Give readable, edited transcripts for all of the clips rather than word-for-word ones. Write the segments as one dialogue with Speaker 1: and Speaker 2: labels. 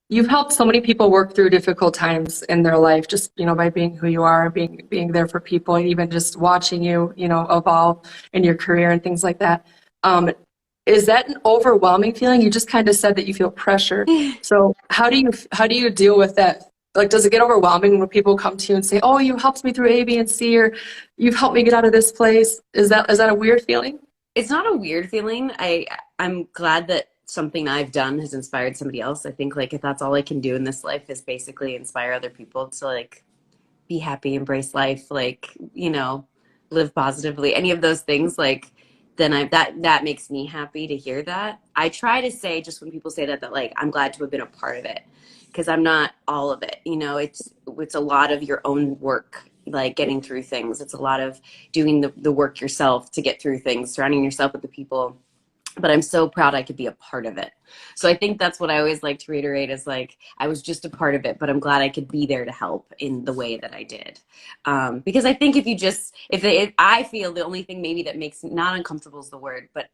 Speaker 1: you've helped so many people work through difficult times in their life, just, by being who you are, being there for people, and even just watching you, evolve in your career and things like that. Is that an overwhelming feeling? You just kind of said that you feel pressure. So how do you deal with that? Like, does it get overwhelming when people come to you and say, "Oh, you helped me through A, B, and C," or "You've helped me get out of this place"? Is that a weird feeling?
Speaker 2: It's not a weird feeling. I'm glad that something I've done has inspired somebody else. I think like if that's all I can do in this life is basically inspire other people to like be happy, embrace life, like, live positively, any of those things, like then that makes me happy to hear that. I try to say just when people say that like I'm glad to have been a part of it because I'm not all of it. It's a lot of your own work, like getting through things. It's a lot of doing the work yourself to get through things, surrounding yourself with the people. But I'm so proud I could be a part of it. So I think that's what I always like to reiterate is like, I was just a part of it, but I'm glad I could be there to help in the way that I did. Because I think if I feel the only thing maybe that makes, not uncomfortable is the word, but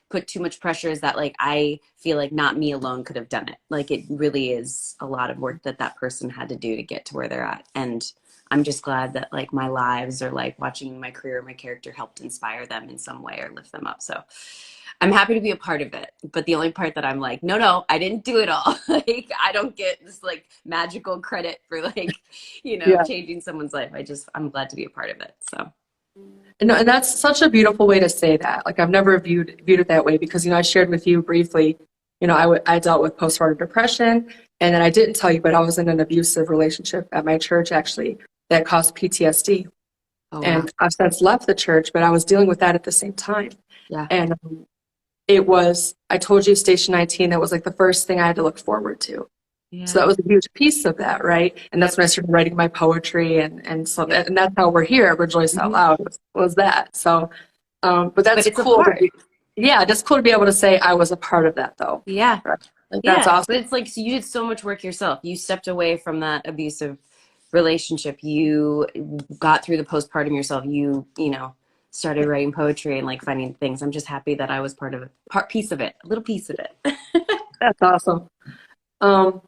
Speaker 2: put too much pressure is that like, I feel like not me alone could have done it. Like it really is a lot of work that person had to do to get to where they're at. And I'm just glad that like my lives or like watching my career, my character helped inspire them in some way or lift them up. So I'm happy to be a part of it, but the only part that I'm like, no, I didn't do it all. Like, I don't get this like magical credit for like,
Speaker 1: Yeah.
Speaker 2: changing someone's life. I'm glad to be a part of it. So,
Speaker 1: And that's such a beautiful way to say that. Like, I've never viewed it that way because, I shared with you briefly, I dealt with postpartum depression, and then I didn't tell you, but I was in an abusive relationship at my church, actually, that caused PTSD.
Speaker 2: oh, wow.
Speaker 1: And I've since left the church, but I was dealing with that at the same time.
Speaker 2: Yeah.
Speaker 1: And I told you Station 19, that was like the first thing I had to look forward to.
Speaker 2: Yeah.
Speaker 1: So that was a huge piece of that, right? And that's when I started writing my poetry, and so and that's how we're here at Rejoice Out Loud was that. So, but that's
Speaker 2: But it's a
Speaker 1: cool.
Speaker 2: part.
Speaker 1: Yeah, that's cool to be able to say I was a part of that, though.
Speaker 2: Yeah.
Speaker 1: Right? Like, that's
Speaker 2: Yeah.
Speaker 1: awesome.
Speaker 2: But it's like, so you did so much work yourself. You stepped away from that abusive relationship. You got through the postpartum yourself. Started writing poetry and like finding things. I'm just happy that I was piece of it, a little piece of it.
Speaker 1: That's awesome. Um,